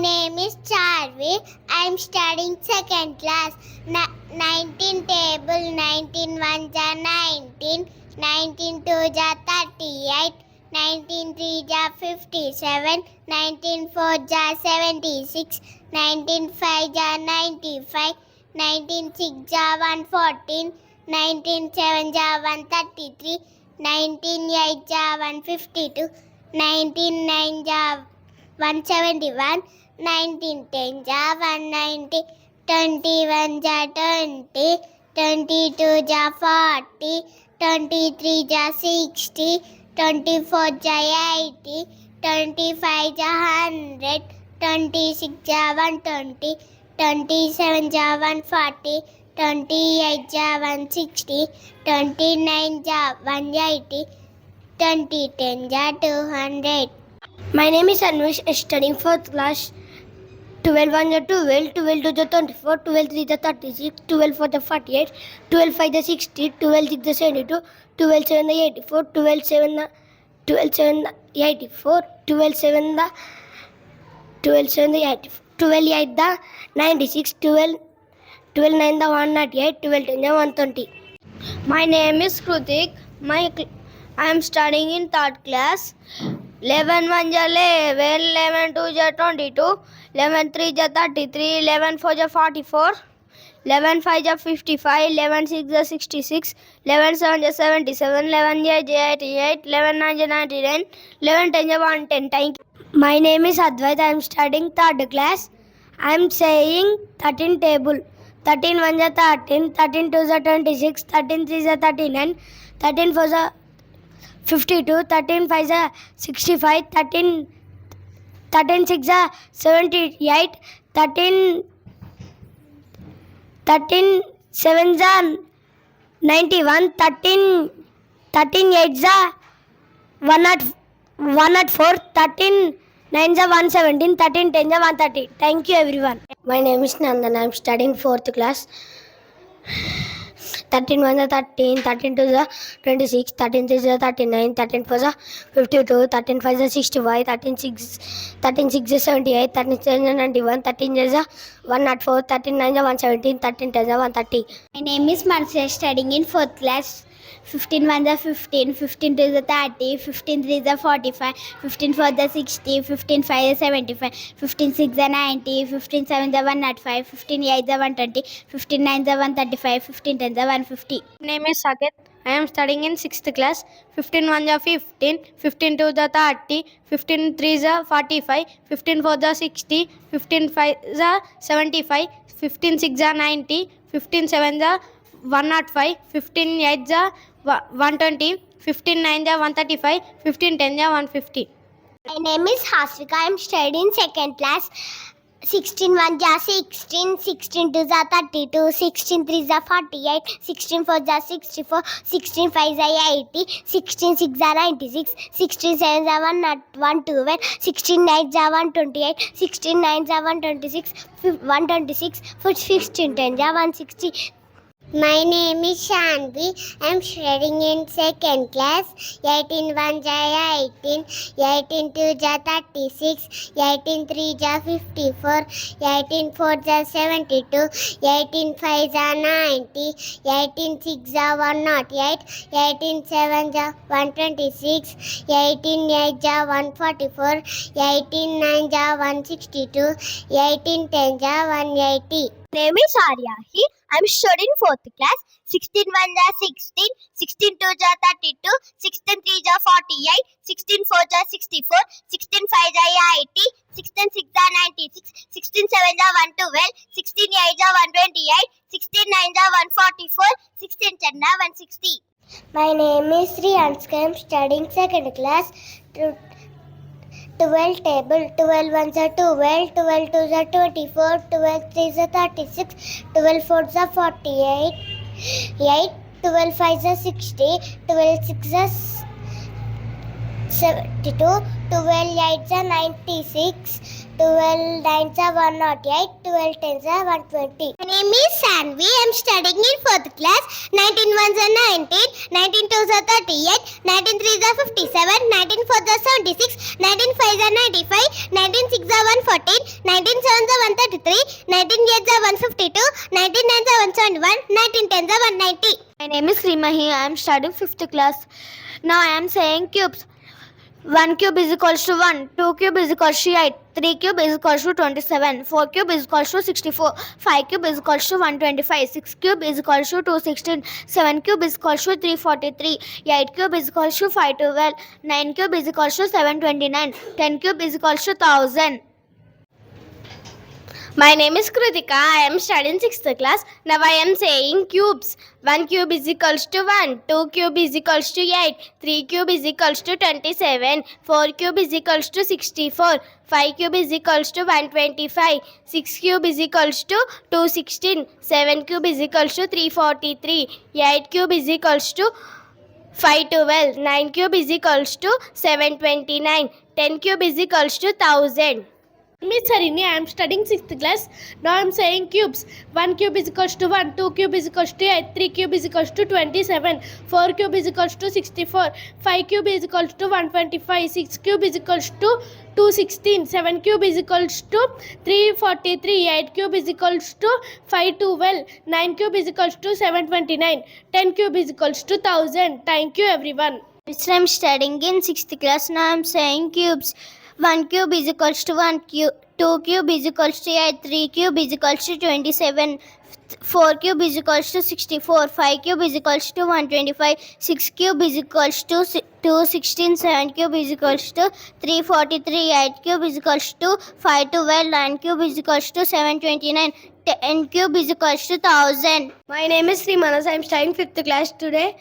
name is Charvi. I am studying second class. 19 table, 19 ones are 19, 19 twos are 38, 19 threes are 57, 19 fours are 76, 19 fives are 95, 19 sixes are 114, 19 sevens are 133, 19 eights are 152, 19 nines are 171, 19 tens are 190, 21 are 20, 22 are 40, 23 are 60, 24 are 80, 25 are 100, 26 are 120, 27 are 140, 28 are 160, 29 are 180, 20 tens are 200. My name is Anvish, studying 4th class. 12 1 is 12, 12 2 is 24, 12 3 is 36, 12 4 is 48, 12 5 is 60, 12 6 is 72, 12 7 is 84, 12 7 is 84, 12 7 is 84, 12 8 is 96, 12 9 is 198, 12 10 is 120. My name is Krutik. I am studying in 3rd class. 11 1 is 11, 11 2 is 22, 11 3 is 33, 11 4 is 44, 11 5 is 55, 11 6 is 66, 11 7 is 77, 11 8 is 88, 11 9 is 99, 11 10 is 110. Thank you. My name is Advait. I am studying 3rd class. I am saying 13 table. 13 1 is 13, 13 2 is 26, 13 3 is 39, 13 4 is 52, 13 5 is 65, 13 6 is 78, 13 7 is 91, 13 8 is 104, 13 9 is 117, 13 10 is 130. Thank you everyone. My name is Nandan. I am studying 4th class. 13 1 is 13, 13 2 is 26, 13 3 is 39, 13 4 is 52, 13 5 is 65, 13 6 is 78, 13 7 is 91, 13 is 104, 13 9 is 117, 13 10 is 130. My name is Marsha, studying in 4th class. 15 1 is 15, 15 2 is 30, 15 3 is 45, 15 4 is 60, 15 5 is 75, 15 6 is 90, 15 7 is 105, 15 8 is 120, 15 9 is 135, 15 10 is 150. My name is Saket. I am studying in 6th class. 15 1 is 15, 15 2 is 30, 15 3 is 45, 15 4 is 60, 15 5 is 75, 15 6 is 90, 15 7 is 105, 15 8 is 120, 15 9 is 135, 15 10 is 150. My name is Hasrika. I am studying 2nd class. 16 1 is 16, 16 2 is 32, 16 3 is 48, 16 4 is 64, 16 5 is 80, 16 6 is 96, 16 7 is 112, 16 9 is 128, 16 9 is 126, 126, 16 10 is 160. My name is Shanvi. I am studying in 2nd class. 18 1 is 18, 18 2 is 36, 18 3 is 54, 18 4 is 72, 18 5 is 90, 18 6 is 108, 18 7 is 126, 18 8 is 144, 18 9 is 162, 18 10 is 180. Name is Arya. I am studying 4th class. 16 1 is 16, 16 2 is 32, 16 3 is 48, 16 4 is 64, 16 5 is 80, 16 6 is 96, 16 7 is 112, 16 8 is 128, 16 9 is 144, 16 10 is 160. My name is Sri Anska. I am studying 2nd class. 12 table, 12 1 is 12, 12 2 is 24, 12 3 is 36, 12 4 is 48, 12 5 is 60, 12 6 is 72, 12 8s are 96, 12 9s are 108, 12 10s are 120. My name is Sanvi. I am studying in 4th class. 19 ones are 19, 19 twos are 38, 19 threes are 57, 19 fours are 76, 19 fives are 95, 19 sixes are 114, 19 sevens are 133, 19 eights are 152, 19 nines are 171, 19 tens are 190. My name is Srimahi. I am studying 5th class. Now I am saying cubes. 1 cube is equals to 1, 2 cube is equals to 8, 3 cube is equals to 27, 4 cube is equals to 64, 5 cube is equals to 125, 6 cube is equals to 216, 7 cube is equals to 343, 8 cube is equals to 512, 9 cube is equals to 729, 10 cube is equals to 1000. My name is Kritika. I am studying 6th class. Now I am saying cubes. 1 cube is equals to 1, 2 cube is equals to 8, 3 cube is equals to 27, 4 cube is equals to 64, 5 cube is equals to 125, 6 cube is equals to 216, 7 cube is equals to 343, 8 cube is equals to 512, 9 cube is equals to 729, 10 cube is equals to 1000. Miss Harini, I am studying 6th class. Now I am saying cubes. 1 cube is equals to 1, 2 cube is equals to 8, 3 cube is equals to 27, 4 cube is equals to 64, 5 cube is equals to 125, 6 cube is equals to 216, 7 cube is equals to 343, 8 cube is equals to 512, 9 cube is equals to 729, 10 cube is equals to 1000. Thank you everyone. I am studying in 6th class. Now I am saying cubes. 1 cube is equals to 1 cube, 2 cube is equals to 8, 3 cube is equals to 27, 4 cube is equals to 64, 5 cube is equals to 125, 6 cube is equals to 216, 7 cube is equals to 343, 8 cube is equals to 512, 9 cube is equals to 729, 10 cube is equals to 1000. My name is Sri Manas. I am studying 5th class today.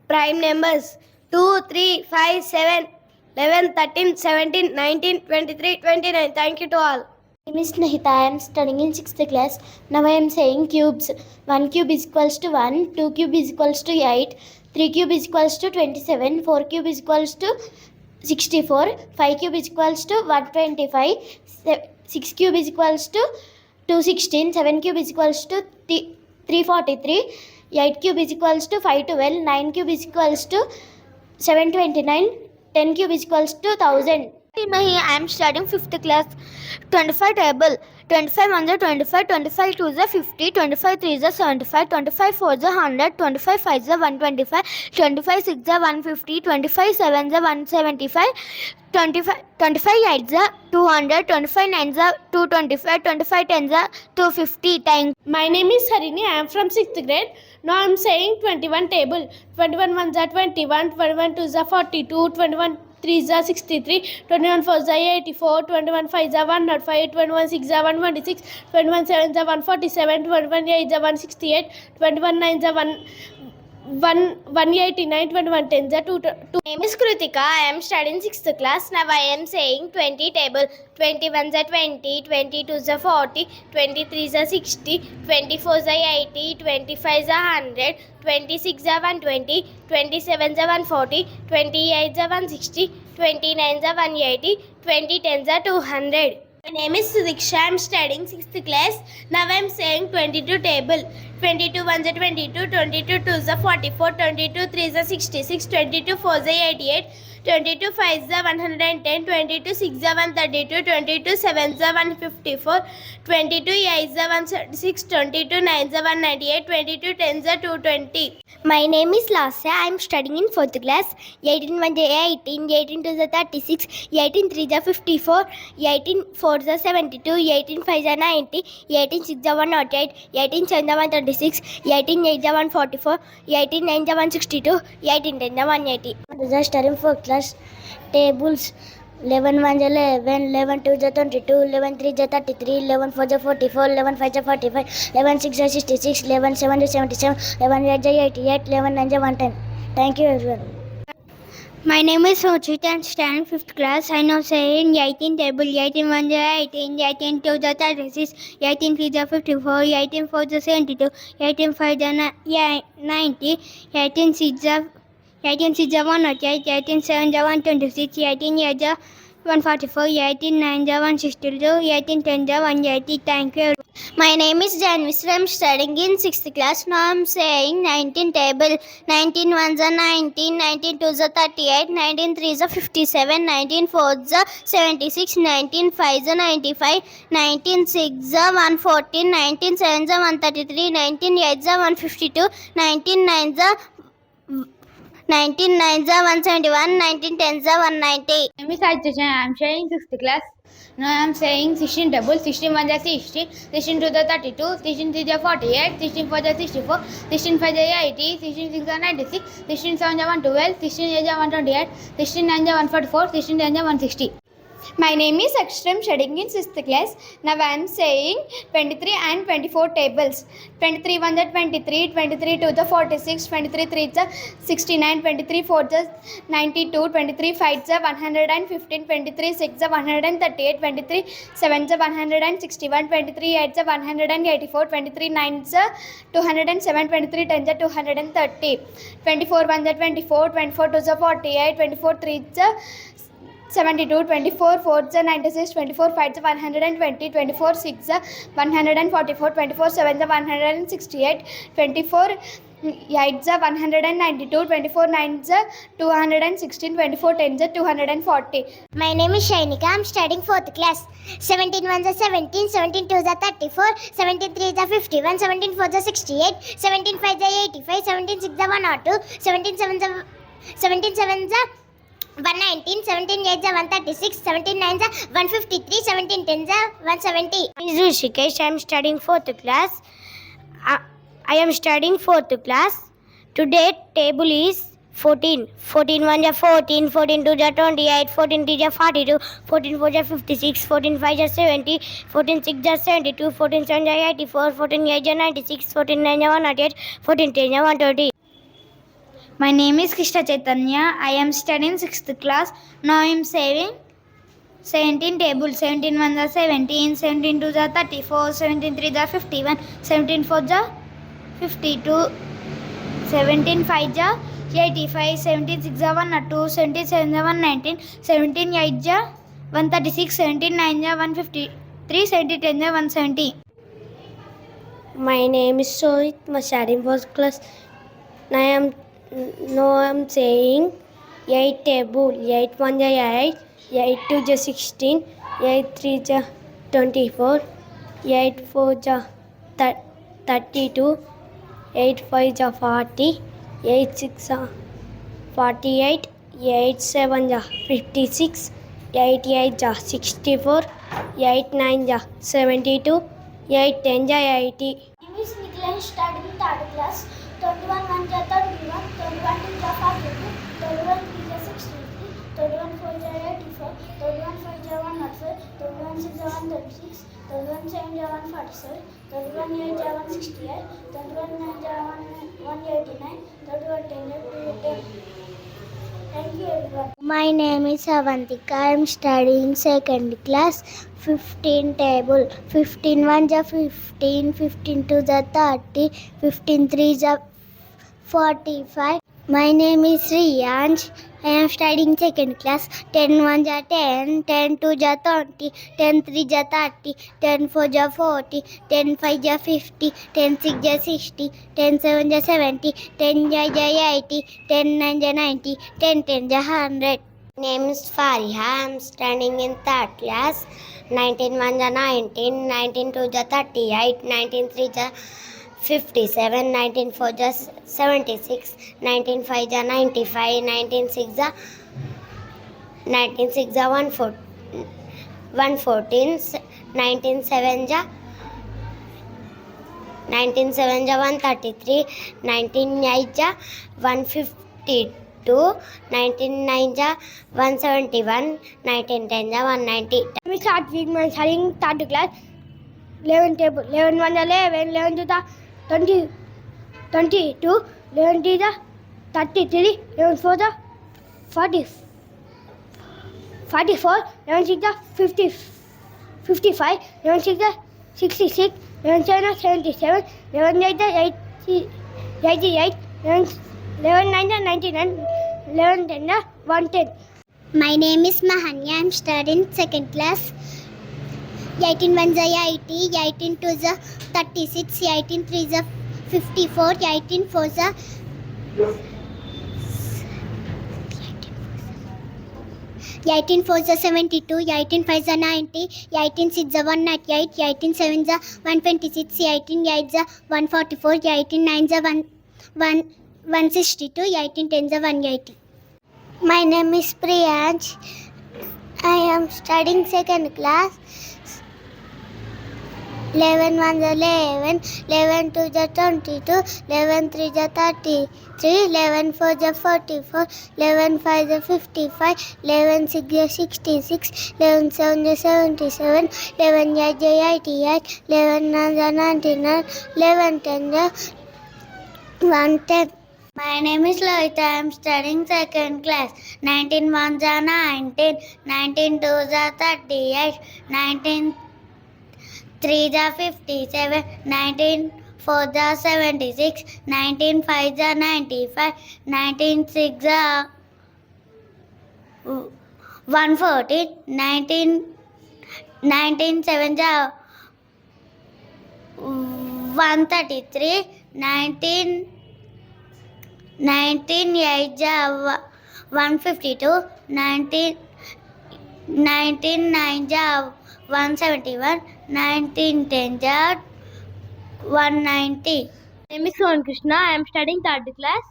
Prime numbers 2, 3, 5, 7, 11, 13, 17, 19, 23, 29. Thank you to all. My name is Nahita. I am studying in 6th class. Now I am saying cubes. 1 cube is equals to 1, 2 cube is equals to 8, 3 cube is equals to 27, 4 cube is equals to 64, 5 cube is equals to 125, 6 cube is equals to 216, 7 cube is equals to 343, 8 cube is equals to 512, 9 cube is equals to 729, 10 cube is equals to 1000. I am studying 5th class. 25 table. 25 ones are 25, 25 twos are 50, 25 threes are 75, 25 fours are 100, 25 fives are 125, 25 sixes are 150, 25 sevens are 175, 25 eights are 200, 25 nines are 225, 25 tens are 250. Thanks. My name is Harini. I am from 6th grade. Now I am saying 21 table. 21 ones are 21, 21 twos are 42, 21 3s are 63, 21 4s are 84, 21 5s are 105, 21 6s are 126, 21 7s are 147, 21 8s are 168, 21 9s are 189, 21 10s are 2. My name is Kritika. I am studying 6th class. Now I am saying 20 table. 21s are 20, 22s are 40, 23s are 60, 24s are 80, 25s are 100, 26 are 120, 27s are 140, 28s are 160, 29s are 180, 20 10s are 200. My name is Diksha. I am studying 6th class. Now I am saying 22 table. 22 ones are 22, 22 twos are 44, 22 threes are 66, 22 fours are 88, 22 fives are 110, 22 6s are 132, 22 7s are 154, 22 8s are 136, 22 9s are 198, 22 10s are 220. My name is Lasya. I am studying in 4th class. 18 1s are 18, 18 2s are 36, 18 3s are 54, 18 4s are 72, 18 5s are 90, 18 6s are 108, 18 7s are 136, 18 8s are 144, 18 9s are 162, 18 10s are 180. These are studying 4th class. Tables. 11 1s are 11, 11 2s are 22, 11 3s are 33, 11 4s are 44, 11 5s are 45, 11 6s are 66, 11 7s are 77, 11 8s are 88, 11 9s are 110. Thank you everyone. My name is Sochit. I am studying 5th class. I know saying 18 table. 18 1s are 18, 18 2s are 36, 18 3s are 54, 18 4s are 72, 18 5s are 90, 18 6s are 18 6 108, 18 7 126, 18 8 144, 18 9 162, 18 10 180. Thank you. My name is Janvis. I am studying in 6th class. Now I am saying 19 table. 19 ones are 19, 19 twos are 38, 19 threes are 57, 19 fours are 76, 19 fives are 95, 19 sixes are 114, 19 sevens are 133, 19 eights are 152, 19 nines are 19 nines are 171, 19 tens are 190. My name is Ajay. I am studying 6th class. Now I am saying 16 double. 16 1 is 16, 16 2 is 32, 16 3 is 48, 16 4 is 64, 16 5 is 80, 16 6 is 96, 16 7 is 112, 16 8 is 128, 16 9 is 144, 16 10 is 160. My name is Akshara. I am studying in 6th class. Now I am saying 23 and 24 tables. 23 1 is 23, 23 2 is 46, 23 3 is 69, 23 4 is 92, 23 5 is 115, 23 6 is 138, 23 7 is 161, 23 8 is 184, 23 9 is 207, 23 10 is 230, 24 1 is 24, 24 2 is 48, 24 3 is 72, 24 4 is 96, 24 5 is 120, 24 6 is 144, 24 7 is 168, 24 8 is 192, 24 9 is 216, 24 10 is 240. My name is Shainika. I am studying 4th class. 17 ones are 17, 17 twos are 34, 17 threes are 51, 17 fours are 68, 17 fives are 85, 17 sixes are 102, 17 sevens are 119, 17 8s are 136, 17 9s are 153, 17 10s are 170. My name is Rishikesh. I am studying 4th class. I am studying 4th class. Today table is 14. 14 1 is 14, 14 2 is 28, 14 3 is 42, 14 4 is 56, 14 5 is 70, 14 6 is 72, 14 7 is 84, 14 8 is 96, 14 9 is 108, 14 10 is 130. My name is Krishna Chaitanya. I am studying 6th class. Now I am saying 17 tables. 17 1 is 17, 17 2 is 34, 17 3 is 51, 17 4 is 52, 17 5 is 85, 17 6 is 102, 17 7 is 119, 17 8 is 136, 17 9 is 153, 17 10 is 170. My name is Sohit. I am studying 4th class. Now I am saying 8 table. 8 1 is 8, 8 2 is 16, 8 3 is 24, 8 4 is 32, 8 5 is 40, 8 6 is 48, 8 7 is 56, 8 8 is 64, 8 9 is 72, 8 10 is 80. My name is Nikhil. I am studying 3rd class. 21 1 is 31, 21 2 is 42, 31 3 is 63, 31 4 is 84, 31 5 is 105, 31 6 is 136, 31 7 is 147, 31 8 is 168, 31 9 is 189, 31 10 is 210. Thank you everyone. My name is Avantika. I am studying 2nd class. 15 table. 15 1 is 15, 15 2 is 30, 15 3 is 45. My name is Riyansh. I am studying 2nd class. 10 1 is 10, 10 2 is 20, 10 3 is 30, 10 4 is 40, 10 5 is 50, 10 6 is 60, 10 7 is 70, 10 is 80, 10 9 is 90, 10 10 is 100. My name is Fariha. I am studying in 3rd class. 19 1 is 19, 19 2 is 38, 19 3 is 57, 19 4 is 76, 19 5 is 95, 19 6 is 114, 19 7 is 133, 19 8 is 152, 19 9 is 171, 19 10 is 190. Let me start with my studying 3rd class. 11 table. 11 1 is 11, 11 2 is 20, 22, 11 3 is 33, 11 4 is 40, 44, 11 6 is 50, 55, 11 6 is 66, 11 7 is 77, 11 8 is 88, 11 9 is 99, 11 10 110. My name is Mahanya. I'm studying second class. 18 1 is 80, 18 2 is 36, 18 3 is 54, 18 4 is 18 4 is 72, 18 5 is 90, 18 6 is 198, 18 7 is 126, 18 8 is 144, 18 9 is 162, 18 10 is 180. My name is Priyansh. I am studying second class. 11 1 is 11, 11 2 is 22, 11 3 is 33, 11 4 is 44, 11 5 is 55, 11 6 is 66, 11 7 is 77, 11 8 is 88, 11 9 is 99, 11 10 is 110. My name is Lohita. I am studying second class. 19 1 is 19, 19 2 is 38, 19 3 is 57, 19 4 is 76, 19 5 is 95, 19 6 is 114, 19 7 is 133, 19 8 is 152, 19 9 is 171, 19 10 is 190. My name is Sohan Krishna. I am studying third class.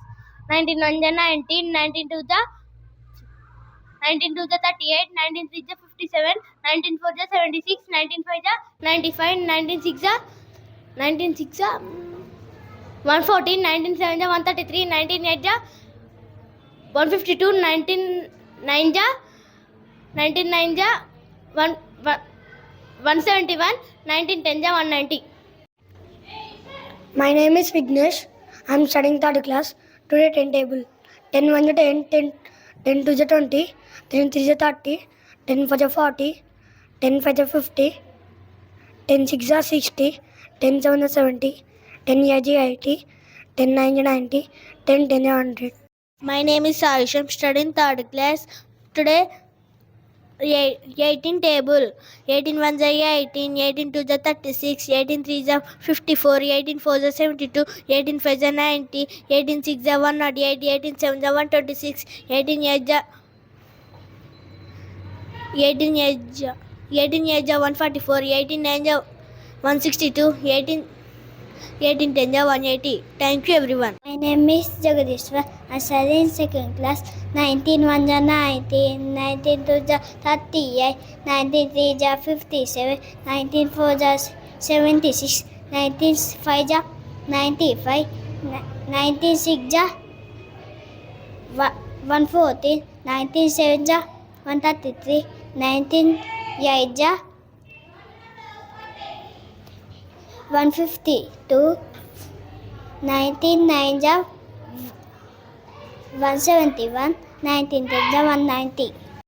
19 1 is 19, 19 2 is 19 2 is 38, 19 3 is 57, 19 4 is 76, 19 5 is 95, 19 6 is 114, 19 7 is 133, 19 8 is 152, 19 9 is 171, 19 10 is 190. My name is Vignesh. I am studying third class. Today 10 table. 10 1 is 10, 10 2 is 20, 10 3 is 30, 10 4 is 40, 10 5 is 50, 10 6 is 60, 10 7 is 70, 10 8 is 80, 10 9 is 90, 10 10 is 100. My name is Ayush. I'm studying third class. Today 18 table. 18 1 is 18, 18 2 is 36, 18 3 is 54, 18 4 is 72, 18 5 is 90, 18 6 is 108, 18 7 is 126, 18 8 is 144, 18 9 is 162, 18 10 is 180. Thank you everyone. My name is Jagadishwar. I study in second class. 19 1 is 19, 19 2 is 38, 19 3 is 57, 19 4 is 76, 19 5 is 95, 19 6 is 114, 19 7 is 133, 19 8 is 152, 19 9 is 171, 19 10 is 190.